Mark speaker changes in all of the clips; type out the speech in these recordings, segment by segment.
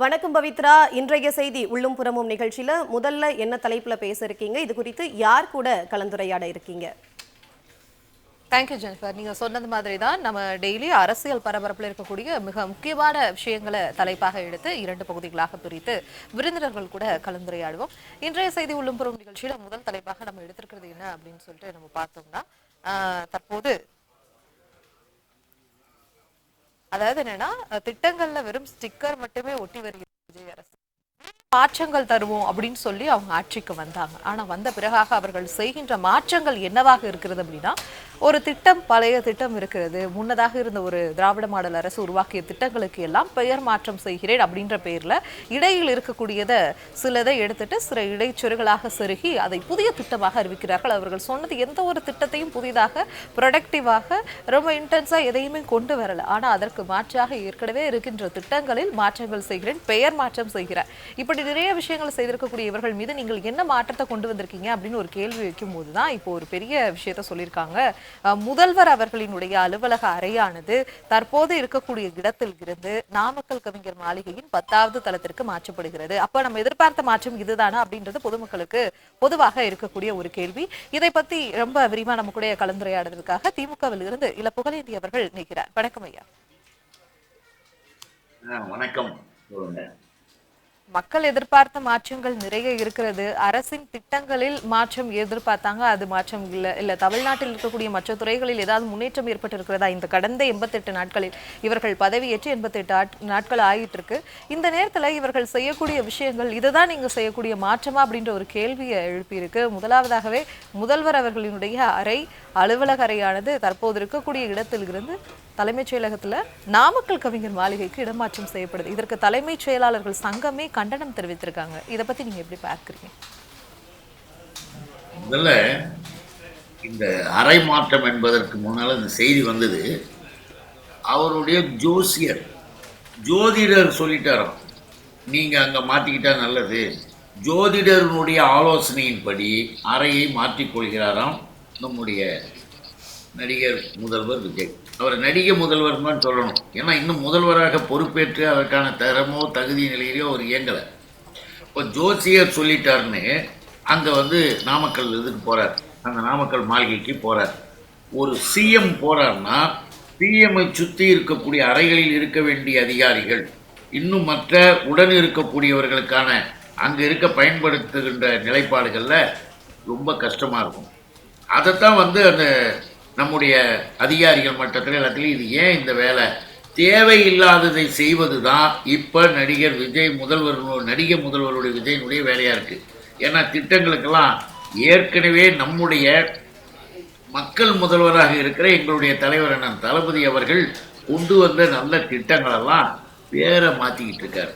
Speaker 1: வணக்கம் பவித்ரா. இன்றைய செய்தி உள்ளும் புறமும் நிகழ்ச்சியில முதல்ல என்ன தலைப்புல பேச இருக்கீங்க? இது குறித்து யார் கூட கலந்துரையாட இருக்கீங்க?
Speaker 2: Thank you Jennifer. நீங்க சொன்னது மாதிரி தான் நம்ம டெய்லி அரசியல் பரபரப்பில் இருக்கக்கூடிய மிக முக்கியமான விஷயங்களை தலைப்பாக எடுத்து 2 பகுதிகளாக பிரித்து விருந்தினர்கள் கூட கலந்துரையாடுவோம். இன்றைய செய்தி உள்ளும் புறம் நிகழ்ச்சியில முதல் தலைப்பாக நம்ம எடுத்திருக்கிறது என்ன அப்படின்னு சொல்லிட்டு நம்ம பார்த்தோம்னா, தற்போது அதாவது என்னன்னா திட்டங்கள்ல வெறும் ஸ்டிக்கர் மட்டுமே ஒட்டி வருகிறது விஜய் அரசு. மாற்றங்கள் தருவோம் அப்படின்னு சொல்லி அவங்க ஆட்சிக்கு வந்தாங்க. ஆனா வந்த பிறகாக அவர்கள் செய்கின்ற மாற்றங்கள் என்னவாக இருக்கிறது அப்படின்னா, ஒரு திட்டம் பழைய திட்டம் இருக்கிறது. முன்னதாக இருந்த ஒரு திராவிட மாடல் அரசு உருவாக்கிய திட்டங்களுக்கு எல்லாம் பெயர் மாற்றம் செய்கிறேன் அப்படின்ற பெயர்ல இடையில் இருக்கக்கூடியதை சிலதை எடுத்துட்டு சில இடைச்சொருகளாக செருகி அதை புதிய திட்டமாக அறிவிக்கிறார்கள். அவர்கள் சொன்னது எந்த ஒரு திட்டத்தையும் புதிதாக ப்ரொடக்டிவாக ரொம்ப இன்டென்ஸா எதையுமே கொண்டு வரல. ஆனா அதற்கு மாற்றாக ஏற்கனவே இருக்கின்ற திட்டங்களில் மாற்றங்கள் செய்கிறேன், பெயர் மாற்றம் செய்கிறேன். இப்படி நிறைய விஷயங்கள் செய்திருக்கக்கூடிய இவர்கள் மீது நீங்கள் என்ன மாற்றத்தை கொண்டு வந்திருக்கீங்க அப்படின்னு ஒரு கேள்வி வைக்கும் போதுதான் இப்போ ஒரு பெரிய விஷயத்த சொல்லியிருக்காங்க. முதல்வர் அவர்களினுடைய அலுவலக அறையானது தற்போது இருக்கக்கூடிய இடத்தில் இருந்து நாமக்கல் கவிஞர் மாளிகையின் 10வது தளத்திற்கு மாற்றப்படுகிறது. அப்ப நம்ம எதிர்பார்த்த மாற்றம் இதுதானா அப்படின்றது பொதுமக்களுக்கு பொதுவாக இருக்கக்கூடிய ஒரு கேள்வி. இதை பத்தி ரொம்ப விரிவா நம்ம கூட கலந்துரையாடுறதுக்காக திமுகவில் இருந்து இல்ல புகழேந்தி அவர்கள் நிற்கிறார். வணக்கம் ஐயா.
Speaker 3: வணக்கம்.
Speaker 2: மக்கள் எதிர்பார்த்த மாற்றங்கள் நிறைய இருக்கிறது. அரசின் திட்டங்களில் மாற்றம் எதிர்பார்த்தாங்க, அது மாற்றம் இல்ல தமிழ்நாட்டில் இருக்கக்கூடிய மற்ற துறைகளில் ஏதாவது முன்னேற்றம் ஏற்பட்டு இருக்கிறதா? இந்த கடந்த 88 நாட்களில் இவர்கள் பதவியேற்று 88 நாட்கள் ஆகிட்டு இருக்கு. இந்த நேரத்துல இவர்கள் செய்யக்கூடிய விஷயங்கள் இதுதான் நீங்க செய்யக்கூடிய மாற்றமா அப்படின்ற ஒரு கேள்வியை எழுப்பியிருக்கு. முதலாவதாகவே முதல்வர் அவர்களினுடைய அலுவலக அறையானது தற்போது இருக்கக்கூடிய இடத்தில் இருந்து தலைமைச் செயலகத்துல நாமக்கல் கவிஞர் மாளிகைக்கு இடமாற்றம் செய்யப்படுது. இதற்கு தலைமைச் செயலாளர்கள் சங்கமே கண்டனம் தெரிவித்திருக்காங்க. இதை பத்தி நீங்க எப்படி பார்க்கிறீங்க?
Speaker 3: முதல்ல இந்த அறை மாற்றம் என்பதற்கு முன்னால இந்த செய்தி வந்தது. அவருடைய ஜோதிடர் சொல்லிட்டாரோ, நீங்க அங்க மாத்திக்கிட்டா நல்லது. ஜோதிடருடைய ஆலோசனையின்படி அறையை மாற்றிக்கொள்கிறாராம் நம்முடைய நடிகர் முதல்வர் விஜய். அவர் நடிகை முதல்வர் தான் சொல்லணும். ஏன்னா இன்னும் முதல்வராக பொறுப்பேற்று அதற்கான தரமோ தகுதி நிலையிலையோ அவர் இயங்கலை. இப்போ ஜோசியர் சொல்லிட்டாருன்னு அங்கே நாமக்கல் இதுக்கு போகிறார், அந்த நாமக்கல் மாளிகைக்கு போகிறார். ஒரு சிஎம் போகிறார்னா சிஎம்ஐ சுற்றி இருக்கக்கூடிய அறைகளில் இருக்க வேண்டிய அதிகாரிகள் இன்னும் மற்ற உடன் இருக்கக்கூடியவர்களுக்கான அங்கே இருக்க பயன்படுத்துகின்ற நிலைப்பாடுகளில் ரொம்ப கஷ்டமாக இருக்கும். அதைத்தான் அந்த நம்முடைய அதிகாரிகள் மட்டத்தில் எல்லாத்துலேயும் இது ஏன் இந்த வேலை தேவையில்லாததை செய்வது தான் இப்போ நடிகை முதல்வருடைய விஜயனுடைய வேலையாக இருக்குது. ஏன்னா திட்டங்களுக்கெல்லாம் ஏற்கனவே நம்முடைய மக்கள் முதல்வராக இருக்கிற எங்களுடைய தலைவர் அண்ணன் தளபதி அவர்கள் கொண்டு வந்த நல்ல திட்டங்களெல்லாம் பேரை மாற்றிக்கிட்டு இருக்காரு.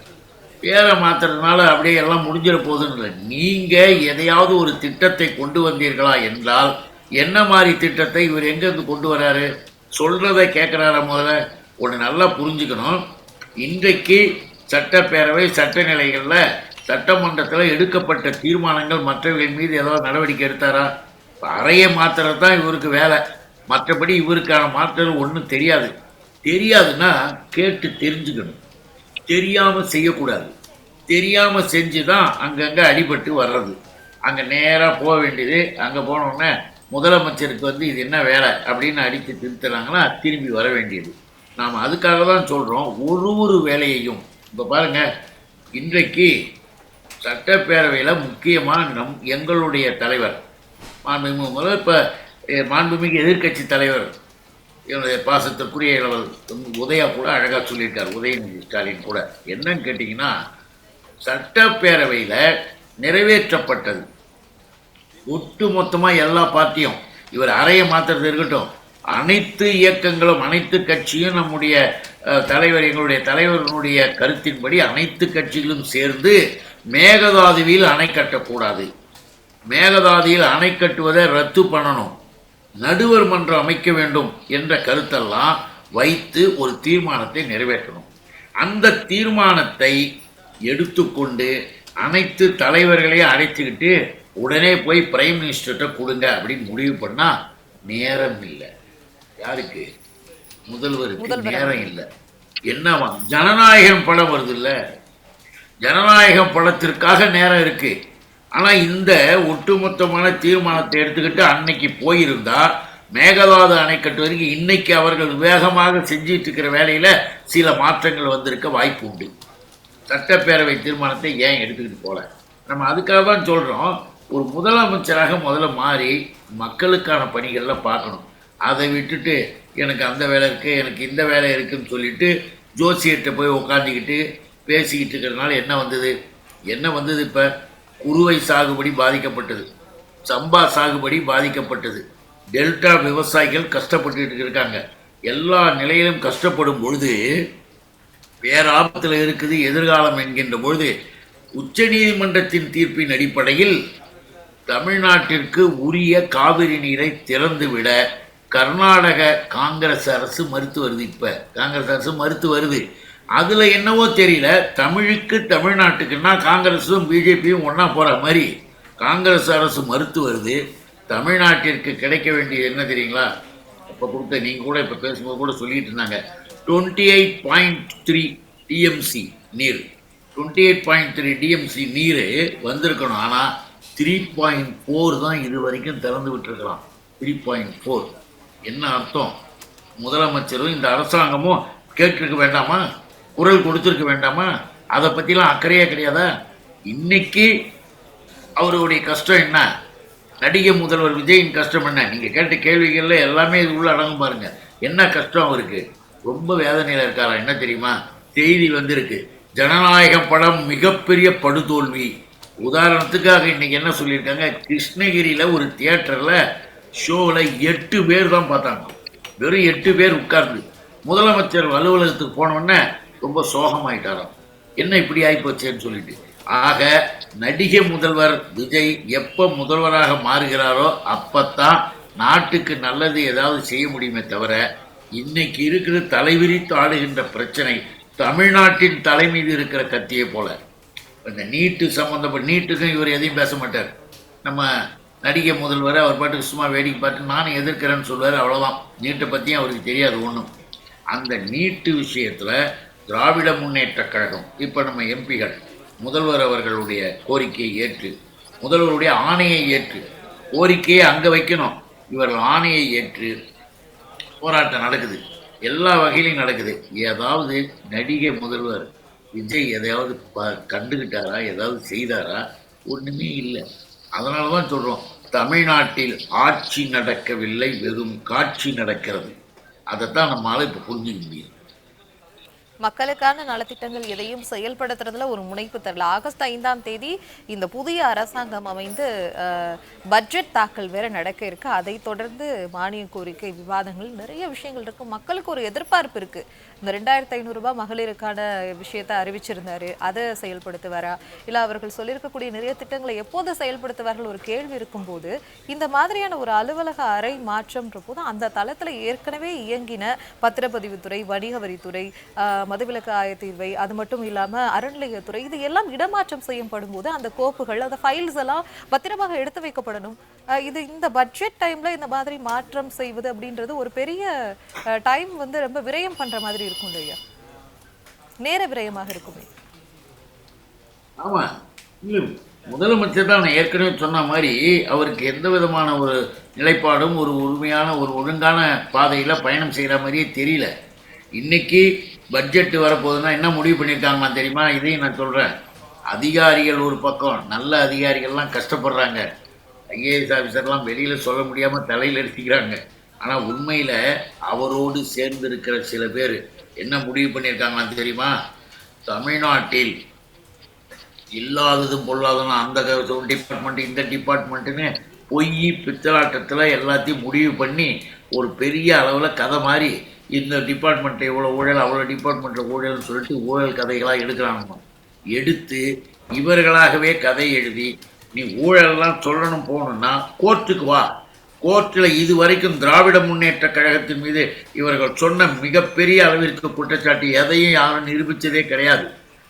Speaker 3: பேரை மாற்றுறதுனால அப்படியே எல்லாம் முடிஞ்சிட போதுன்னு நீங்கள் எதையாவது ஒரு திட்டத்தை கொண்டு வந்தீர்களா என்றால் என்ன மாதிரி திட்டத்தை இவர் எங்கேருந்து கொண்டு வராரு? சொல்கிறத கேட்குறார முதல்ல ஒன்று நல்லா புரிஞ்சுக்கணும். இன்றைக்கு சட்டப்பேரவை சட்டநிலைகளில் சட்டமன்றத்தில் எடுக்கப்பட்ட தீர்மானங்கள் மற்றவர்கள் மீது ஏதாவது நடவடிக்கை எடுத்தாரா? அறையை மாற்றுறது தான் இவருக்கு வேலை. மற்றபடி இவருக்கான மாற்றங்கள் ஒன்றும் தெரியாதுன்னா கேட்டு தெரிஞ்சுக்கணும். தெரியாமல் செய்யக்கூடாது. தெரியாமல் செஞ்சு தான் அங்கங்கே அடிபட்டு வர்றது. அங்கே நேராக போக வேண்டியது. அங்கே போனோடனே முதலமைச்சருக்கு இது என்ன வேலை அப்படின்னு அடித்து திருத்துறாங்கன்னா திரும்பி வர வேண்டியது. நாம் அதுக்காக தான் சொல்கிறோம் ஒரு வேலையையும். இப்போ பாருங்கள், இன்றைக்கு சட்டப்பேரவையில் முக்கியமாக எங்களுடைய தலைவர் மாண்புமிகு இப்போ மாண்புமிகு எதிர்கட்சி தலைவர் என்னுடைய பாசத்திற்குரிய உதயா கூட அழகாக சொல்லியிருக்கார். உதயநிதி ஸ்டாலின் கூட என்னன்னு கேட்டிங்கன்னா, சட்டப்பேரவையில் நிறைவேற்றப்பட்டது ஒட்டு மொத்தமாக எல்லா பார்ட்டியும் இவர் அறையை மாற்றுறது இருக்கட்டும், அனைத்து இயக்கங்களும் அனைத்து கட்சியும் நம்முடைய தலைவர் எங்களுடைய தலைவர்களுடைய கருத்தின்படி அனைத்து கட்சிகளும் சேர்ந்து மேகதாதுவில் அணை கட்டக்கூடாது, மேகதாதுவில் அணை கட்டுவதை ரத்து பண்ணணும், நடுவர் மன்றம் அமைக்க வேண்டும் என்ற கருத்தெல்லாம் வைத்து ஒரு தீர்மானத்தை நிறைவேற்றணும். அந்த தீர்மானத்தை எடுத்துக்கொண்டு அனைத்து தலைவர்களையும் அழைச்சிக்கிட்டு உடனே போய் பிரைம் மினிஸ்டர்கிட்ட கொடுங்க அப்படின்னு முடிவு பண்ணால் நேரம் இல்லை. யாருக்கு? முதல்வருக்கு நேரம் இல்லை. என்னவா ஜனநாயகம் படம் வருது இல்லை, ஜனநாயக படத்திற்காக நேரம் இருக்கு. ஆனா இந்த ஒட்டுமொத்தமான தீர்மானத்தை எடுத்துக்கிட்டு அன்னைக்கு போயிருந்தா மேகதாது அணைக்கட்டு வரைக்கும் இன்னைக்கு அவர்கள் வேகமாக செஞ்சிட்டு இருக்கிற வேலையில சில மாற்றங்கள் வந்திருக்க வாய்ப்பு உண்டு. சட்டப்பேரவை தீர்மானத்தை ஏன் எடுத்துக்கிட்டு போல? நம்ம அதுக்காக தான் சொல்றோம், ஒரு முதலமைச்சராக முதல்ல மாறி மக்களுக்கான பணிகள்ல பார்க்கணும். அதை விட்டுட்டு எனக்கு அந்த வேலை இருக்கு, எனக்கு இந்த வேலை இருக்குன்னு சொல்லிட்டு ஜோசியர்கிட்ட போய் உட்காந்துக்கிட்டு பேசிக்கிட்டு இருக்கிறதுனால என்ன வந்தது? இப்போ குறுவை சாகுபடி பாதிக்கப்பட்டது, சம்பா சாகுபடி பாதிக்கப்பட்டது, டெல்டா விவசாயிகள் கஷ்டப்பட்டுக்கிட்டு இருக்காங்க. எல்லா நிலையிலும் கஷ்டப்படும் பொழுது பேராபத்தில் இருக்குது எதிர்காலம் என்கின்ற பொழுது உச்சநீதிமன்றத்தின் தீர்ப்பின் அடிப்படையில் தமிழ்நாட்டிற்கு உரிய காவிரி நீரை திறந்துவிட கர்நாடக காங்கிரஸ் அரசு மறுத்து வருது. இப்போ காங்கிரஸ் அரசு மறுத்து வருது. அதில் என்னவோ தெரியல, தமிழுக்கு தமிழ்நாட்டுக்குன்னா காங்கிரஸும் பிஜேபியும் ஒன்றா போகிற மாதிரி காங்கிரஸ் அரசு மறுத்து வருது. தமிழ்நாட்டிற்கு கிடைக்க வேண்டியது என்ன தெரியுங்களா? இப்போ கொடுத்த நீங்கள் கூட இப்போ பேசும்போது கூட சொல்லிட்டு இருந்தாங்க, 28.3 டிஎம்சி நீர், 28.3 டிஎம்சி நீர் வந்திருக்கணும். ஆனால் 3.4 தான் இது வரைக்கும் திறந்து விட்டுருக்கலாம். 3.4 என்ன அர்த்தம்? முதலமைச்சரும் இந்த அரசாங்கமும் கேட்டிருக்க வேண்டாமா? குரல் கொடுத்துருக்க வேண்டாமா? அதை பற்றிலாம் அக்கறையே கிடையாதா? இன்னைக்கு அவருடைய கஷ்டம் என்ன? நடிகை முதல்வர் விஜயின் கஷ்டம் என்ன? நீங்கள் கேட்ட கேள்விகளில் எல்லாமே இது உள்ள அடங்கும் பாருங்க. என்ன கஷ்டம் அவருக்கு? ரொம்ப வேதனையில் இருக்காரா? என்ன தெரியுமா? செய்தி வந்திருக்கு, ஜனநாயக படம் மிகப்பெரிய படுதோல்வி. உதாரணத்துக்காக இன்னைக்கு என்ன சொல்லியிருக்காங்க, கிருஷ்ணகிரியில் ஒரு தியேட்டரில் ஷோவில் 8 பேர் தான் பார்த்தாங்க. வெறும் 8 பேர் உட்கார்ந்து. முதலமைச்சர் அலுவலகத்துக்கு போனோடனே ரொம்ப சோகமாயிட்டாராம். என்ன இப்படி ஆகிப்போச்சேன்னு சொல்லிட்டு. ஆக நடிகை முதல்வர் விஜய் எப்போ முதல்வராக மாறுகிறாரோ அப்பத்தான் நாட்டுக்கு நல்லது ஏதாவது செய்ய முடியுமே தவிர, இன்னைக்கு இருக்கிற தலைவிரித்து ஆடுகின்ற பிரச்சனை தமிழ்நாட்டின் தலை மீது இருக்கிற கத்தியை போல. இந்த நீட்டு சம்பந்தப்பட்ட நீட்டுக்கும் இவர் எதையும் பேச மாட்டார். நம்ம நடிகை முதல்வர் அவர் பாட்டுக்கு சும்மா வேடிக்கை பார்த்து நானும் எதிர்க்கிறேன்னு சொல்லுவார், அவ்வளோதான். நீட்டை பற்றியும் அவருக்கு தெரியாது ஒன்றும். அந்த நீட்டு விஷயத்தில் திராவிட முன்னேற்ற கழகம் இப்போ நம்ம எம்பிகள் முதல்வர் அவர்களுடைய கோரிக்கையை ஏற்று, முதல்வருடைய ஆணையை ஏற்று, கோரிக்கையை அங்கே வைக்கணும், இவர்கள் ஆணையை ஏற்று போராட்டம் நடக்குது. எல்லா வகையிலையும் நடக்குது. ஏதாவது நடிகை முதல்வர் விஜய் எதையாவது கண்டுகிட்டாரா? ஏதாவது செய்தாரா? ஒன்றுமே இல்லை. அதனால தான் சொல்கிறோம், தமிழ்நாட்டில் ஆட்சி நடக்கவில்லை, வெறும் காட்சி நடக்கிறது. அதைத்தான் நம்மளால இப்போ புரிஞ்சுக்க முடியும்.
Speaker 2: மக்களுக்கான நலத்திட்டங்கள் எதையும் செயல்படுத்துறதுல ஒரு முனைப்பு தரல. ஆகஸ்ட் 5ஆம் தேதி இந்த புதிய அரசாங்கம் அமைந்து பட்ஜெட் தாக்கல் வேற நடக்க இருக்கு. அதை தொடர்ந்து மானிய கோரிக்கை விவாதங்கள் நிறைய விஷயங்கள் இருக்கு. மக்களுக்கு ஒரு எதிர்பார்ப்பு இருக்கு. இந்த 2500 ரூபாய் மகளிருக்கான விஷயத்தை அறிவிச்சிருந்தாரு, அதை செயல்படுத்துவாரா, இல்ல அவர்கள் சொல்லியிருக்கக்கூடிய நிறைய திட்டங்களை எப்போது செயல்படுத்துவார்கள் ஒரு கேள்வி இருக்கும்போது, இந்த மாதிரியான ஒரு அலுவலக அறை மாற்றம்ன்ற போது அந்த தளத்துல ஏற்கனவே இயங்கின பத்திரப்பதிவுத்துறை, வணிக வரித்துறை, மதுவிலக்கு ஆயத்தீர்வை, அது மட்டும் இல்லாம அறநிலையத்துறை, இது எல்லாம் இடமாற்றம் செய்யப்படும் போது அந்த கோப்புகள், அந்த ஃபைல்ஸ் எல்லாம் பத்திரமாக எடுத்து வைக்கப்படணும். இது இந்த பட்ஜெட் டைம்ல இந்த மாதிரி மாற்றம் செய்வது அப்படின்றது ஒரு பெரிய டைம் வந்து ரொம்ப விரயம் பண்ற மாதிரி இருக்கும் இல்லையா? நேர விரயமாக இருக்குமே.
Speaker 3: ஆமா, இல்லை முதலமைச்சர் தான் ஏற்கனவே சொன்ன மாதிரி அவருக்கு எந்த விதமான ஒரு நிலைப்பாடும் ஒரு உண்மையான ஒரு ஒழுங்கான பாதையில் பயணம் செய்கிற மாதிரியே தெரியல. இன்னைக்கு பட்ஜெட்டு வரப்போகுதுன்னா என்ன முடிவு பண்ணியிருக்காங்களா தெரியுமா? இதையும் நான் சொல்கிறேன். அதிகாரிகள் ஒரு பக்கம், நல்ல அதிகாரிகள்லாம் கஷ்டப்படுறாங்க. ஐஏஎஸ் ஆஃபீஸர்லாம் வெளியில் சொல்ல முடியாமல் தலையில் எடுத்துக்கிறாங்க. ஆனால் உண்மையில் அவரோடு சேர்ந்து இருக்கிற சில பேர் என்ன முடிவு பண்ணியிருக்காங்களான்னு தெரியுமா? தமிழ்நாட்டில் இல்லாததும் பொல்லாததும் அந்த டிபார்ட்மெண்ட் இந்த டிபார்ட்மெண்ட்டுன்னு பொய் பித்தலாட்டத்தில் எல்லாத்தையும் முடிவு பண்ணி ஒரு பெரிய அளவில் கதை மாதிரி இந்த டிபார்ட்மெண்ட்டை இவ்வளோ ஊழல், அவ்வளோ டிபார்ட்மெண்ட்டில் ஊழல்னு சொல்லிட்டு ஊழல் கதைகளாக எடுக்கிறாங்க. எடுத்து இவர்களாகவே கதை எழுதி, நீ ஊழல்லாம் சொல்லணும் போகணுன்னா கோர்ட்டுக்கு வா. கோர்ட்டில் இது வரைக்கும் திராவிட முன்னேற்ற கழகத்தின் மீது இவர்கள் சொன்ன மிகப்பெரிய அளவிற்கு குற்றச்சாட்டு எதையும் யாரும் நிரூபித்ததே கிடையாது.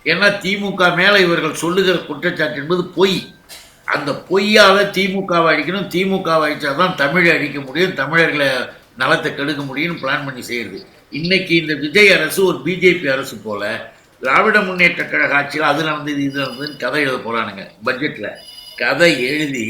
Speaker 3: ஏன்னா திமுக மேலே இவர்கள் சொல்லுகிற குற்றச்சாட்டு என்பது பொய். அந்த பொய்யால் திமுகவை அடிக்கணும், திமுகவை அடித்தா தான் தமிழை அடிக்க முடியும், தமிழர்களை நலத்தை கெடுக்க முடியும்னு பிளான் பண்ணி செய்கிறது. இன்னைக்கு இந்த விஜய் அரசு ஒரு பிஜேபி அரசு போல திராவிட முன்னேற்ற கழக ஆட்சியில் அது நடந்தது இது நடந்ததுன்னு கதை எழுத போகிறானுங்க பட்ஜெட்டில். கதை எழுதி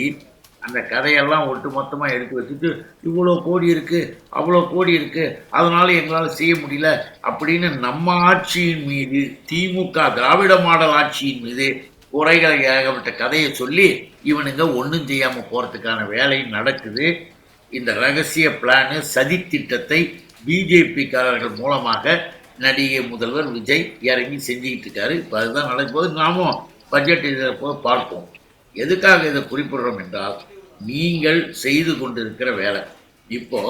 Speaker 3: அந்த கதையெல்லாம் ஒட்டு மொத்தமாக எடுத்து வச்சுட்டு இவ்வளோ கோடி இருக்குது அவ்வளோ கோடி இருக்குது அதனால எங்களால் செய்ய முடியல அப்படின்னு நம்ம ஆட்சியின் மீது திமுக திராவிட மாடல் ஆட்சியின் மீது குறைகளை ஏகப்பட்ட கதையை சொல்லி இவனுங்க ஒன்றும் செய்யாமல் போகிறதுக்கான வேலை நடக்குது. இந்த ரகசிய பிளானு சதித்திட்டத்தை பிஜேபிக்காரர்கள் மூலமாக நடிகை முதல்வர் விஜய் இறங்கி செஞ்சுக்கிட்டு இருக்காரு. இப்போ அதுதான் நடக்கும்போது நாமும் பட்ஜெட் இதில் போய் பார்ப்போம். எதுக்காக இதை குறிப்பிடுறோம் என்றால், நீங்கள் செய்து கொண்டிருக்கிற வேலை இப்போ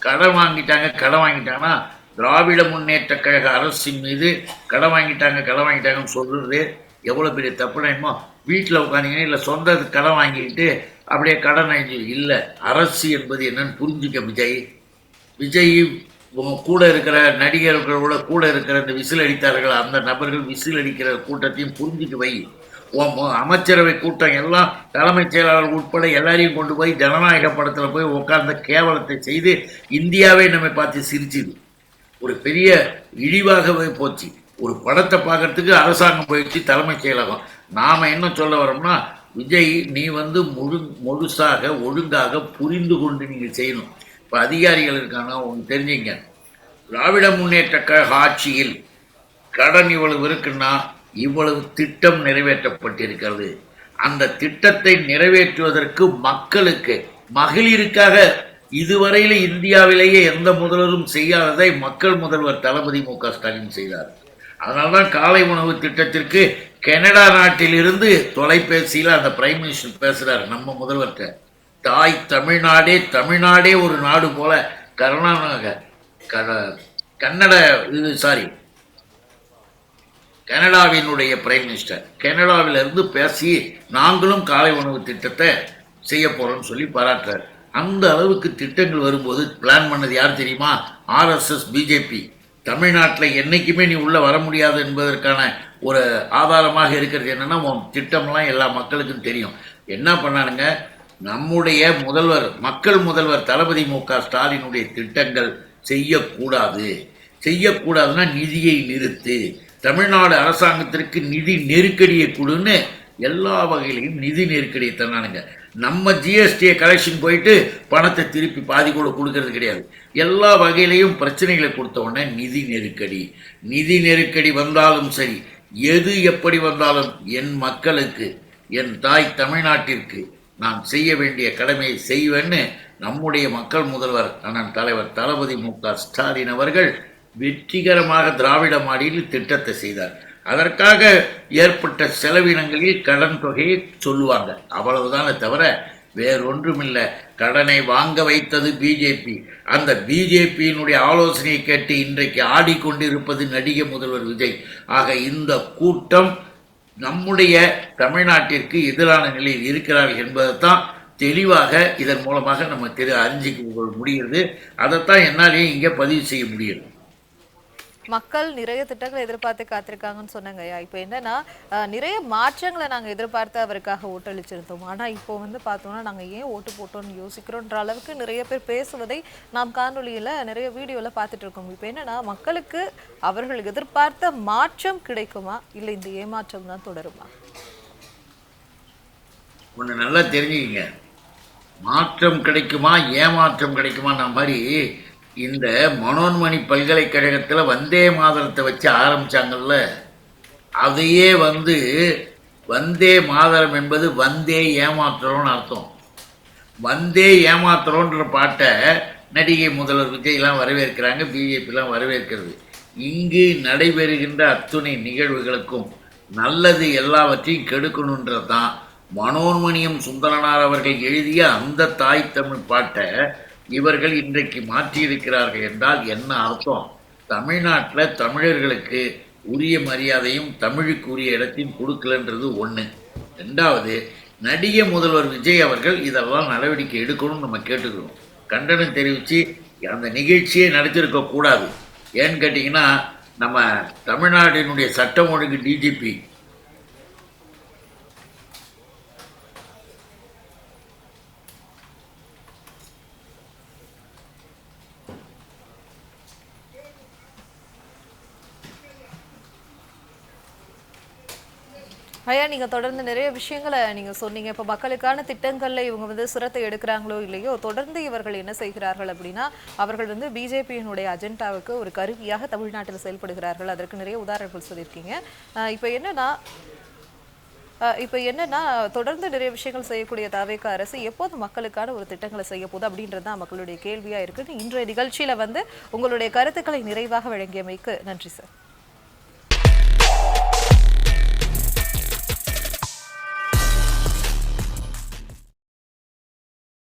Speaker 3: கடன் வாங்கிட்டாங்கன்னா திராவிட முன்னேற்ற கழக அரசின் மீது கடன் வாங்கிட்டாங்கன்னு சொல்றது எவ்வளோ பெரிய தப்புனோ. வீட்டில் உட்காந்தீங்கன்னா இல்லை சொந்த கடன் வாங்கிக்கிட்டு அப்படியே கடன் இல்லை. அரசு என்பது என்னன்னு புரிஞ்சுக்க விஜய் கூட இருக்கிற நடிகர்களோட கூட இருக்கிற இந்த விசில் அடித்தார்கள் அந்த நபர்கள் விசில் அடிக்கிற கூட்டத்தையும் புரிஞ்சுட்டு வை. அமைச்சரவை கூட்டம் எல்லாம் தலைமைச் செயலாளர் உட்பட எல்லாரையும் கொண்டு போய் ஜனநாயக படத்தில் போய் உட்கார்ந்த கேவலத்தை செய்து இந்தியாவே நம்மை பார்த்து சிரிச்சுது. ஒரு பெரிய இழிவாகவே போச்சு. ஒரு படத்தை பார்க்கறதுக்கு அரசாங்கம் போயிடுச்சு தலைமைச் செயலகம். நாம் என்ன சொல்ல வரோம்னா, விஜய் நீ முழுசாக ஒழுங்காக புரிந்து கொண்டு நீங்கள் செய்யணும். இப்போ அதிகாரிகள் இருக்காங்க, உங்களுக்கு தெரிஞ்சுங்க. திராவிட முன்னேற்ற கழக ஆட்சியில் கடன் இவ்வளவு இருக்குன்னா இவ்வளவு திட்டம் நிறைவேற்றப்பட்டிருக்கிறது. அந்த திட்டத்தை நிறைவேற்றுவதற்கு மக்களுக்கு மகளிருக்காக இதுவரையில் இந்தியாவிலேயே எந்த முதல்வரும் செய்யாததை மக்கள் முதல்வர் தளபதி மு.க. ஸ்டாலின் செய்தார். அதனால்தான் காலை உணவு திட்டத்திற்கு கனடா நாட்டிலிருந்து தொலைபேசியில் அந்த பிரைம் மினிஸ்டர் பேசுறாரு நம்ம முதல்வர்கிட்ட. தாய் தமிழ்நாடே ஒரு நாடு போல கனடாவினுடைய பிரைம் மினிஸ்டர் கனடாவிலிருந்து பேசி நாங்களும் காலை உணவு திட்டத்தை செய்ய போறோம்னு சொல்லி பாராட்டுறாரு. அந்த அளவுக்கு திட்டங்கள் வரும்போது பிளான் பண்ணது யார் தெரியுமா? RSS BJP. தமிழ்நாட்டில் என்னைக்குமே நீ உள்ள வர முடியாது என்பதற்கான ஒரு ஆதாரமாக இருக்கிறது என்னன்னா, உன் திட்டம்லாம் எல்லா மக்களுக்கும் தெரியும். என்ன பண்ணானுங்க, நம்முடைய மக்கள் முதல்வர் தளபதி மு.க. ஸ்டாலினுடைய திட்டங்கள் செய்யக்கூடாதுன்னா நிதியை நிறுத்து, தமிழ்நாடு அரசாங்கத்திற்கு நிதி நெருக்கடியை கொடுன்னு எல்லா வகையிலையும் நிதி நெருக்கடியை தந்தானுங்க. நம்ம ஜிஎஸ்டியை கலெக்ஷன் போயிட்டு பணத்தை திருப்பி பாதி கூட கொடுக்கறது கிடையாது. எல்லா வகையிலையும் பிரச்சனைகளை கொடுத்த உடனே நிதி நெருக்கடி வந்தாலும் சரி, எது எப்படி வந்தாலும் என் மக்களுக்கு, என் தாய் தமிழ்நாட்டிற்கு நான் செய்ய வேண்டிய கடமையை செய்வேன்னு நம்முடைய மக்கள் முதல்வர் அண்ணன் தலைவர் தளபதி மு.க. ஸ்டாலின் அவர்கள் வெற்றிகரமாக திராவிட மாடலில் திட்டத்தை செய்தார். அதற்காக ஏற்பட்ட செலவினங்களில் கடன் தொகையை சொல்லுவாங்க, அவ்வளவுதானே தவிர வேறொன்றுமில்லை. கடனை வாங்க வைத்தது பிஜேபி. அந்த பிஜேபியினுடைய ஆலோசனையை கேட்டு இன்றைக்கு ஆடிக்கொண்டிருப்பது நடிகை முதல்வர் விஜய். ஆக இந்த கூட்டம் நம்முடைய தமிழ்நாட்டிற்கு எதிரான நிலையில் இருக்கிறார்கள் என்பதைத்தான் தெளிவாக இதன் மூலமாக நம்ம அறிஞ்சிக்க முடிகிறது. அதைத்தான் என்னாலேயே இங்கே பதிவு செய்ய முடியுது.
Speaker 2: மக்கள் நிறைய திட்டங்களை எதிர்பார்த்து காத்திருக்காங்கன்னு சொன்னாங்கய்யா. இப்போ என்னன்னா, நிறைய மாற்றங்களை நாங்கள் எதிர்பார்த்து அவருக்காக ஓட்டளிச்சிருந்தோம். ஆனால் இப்போ பார்த்தோம்னா நாங்கள் ஏன் ஓட்டு போட்டோம்னு யோசிக்கிறோன்ற அளவுக்கு நிறைய பேர் பேசுவதை நாம் காணொலியில் நிறைய வீடியோவில் பார்த்துட்டு இருக்கோம். இப்போ என்னன்னா, மக்களுக்கு அவர்கள் எதிர்பார்த்த மாற்றம் கிடைக்குமா, இல்லை இந்த ஏமாற்றம் தான் தொடருமா?
Speaker 3: ஒன்று நல்லா தெரிஞ்சுக்கிங்க, மாற்றம் கிடைக்குமா ஏமாற்றம் கிடைக்குமா மாதிரி இந்த மனோன்மணி பல்கலைக்கழகத்தில் வந்தே மாதரத்தை வச்சு ஆரம்பித்தாங்கல்ல, அதையே வந்தே மாதரம் என்பது வந்தே ஏமாத்துறோன்னு அர்த்தம். வந்தே ஏமாத்துறோன்ற பாட்டை நடிகை முதல்வர் விஜய்லாம் வரவேற்கிறாங்க, பிஜேபிலாம் வரவேற்கிறது. இங்கு நடைபெறுகின்ற அத்துணை நிகழ்வுகளுக்கும் நல்லது எல்லாவற்றையும் கெடுக்கணுன்றது தான் மனோன்மணியம் சுந்தரனார் அவர்கள் எழுதிய அந்த தாய் தமிழ் பாட்டை இவர்கள் இன்றைக்கு மாற்றியிருக்கிறார்கள் என்றால் என்ன அர்த்தம்? தமிழ்நாட்டில் தமிழர்களுக்கு உரிய மரியாதையும் தமிழுக்கு உரிய இடத்தையும் கொடுக்கலன்றது ஒன்று. ரெண்டாவது, நடிகை முதல்வர் விஜய் அவர்கள் இதெல்லாம் நடவடிக்கை எடுக்கணும்னு நம்ம கேட்டுக்கிறோம். கண்டனம் தெரிவித்து அந்த நிகழ்ச்சியை நடத்திருக்கக்கூடாது. ஏன்னு கேட்டிங்கன்னா, நம்ம தமிழ்நாட்டினுடைய சட்டம் ஒழுங்கு டிஜிபி
Speaker 2: ஐயா, நீங்க தொடர்ந்து நிறைய விஷயங்களை நீங்க சொன்னீங்க. இப்ப மக்களுக்கான திட்டங்கள்ல இவங்க வந்து சிரத்தை எடுக்கிறாங்களோ இல்லையோ, தொடர்ந்து இவர்கள் என்ன செய்கிறார்கள் அப்படின்னா, அவர்கள் வந்து பிஜேபியினுடைய அஜெண்டாவுக்கு ஒரு கருவியாக தமிழ்நாட்டில் செயல்படுகிறார்கள். அதற்கு நிறைய உதாரணங்கள் சொல்லியிருக்கீங்க. இப்ப என்னன்னா தொடர்ந்து நிறைய விஷயங்கள் செய்யக்கூடிய தவேக அரசு எப்போது மக்களுக்கான ஒரு திட்டங்களை செய்ய போகுது அப்படின்றது தான் மக்களுடைய கேள்வியா இருக்கு. இன்றைய நிகழ்ச்சியில வந்து உங்களுடைய கருத்துக்களை நிறைவாக வழங்கியமைக்கு நன்றி சார்.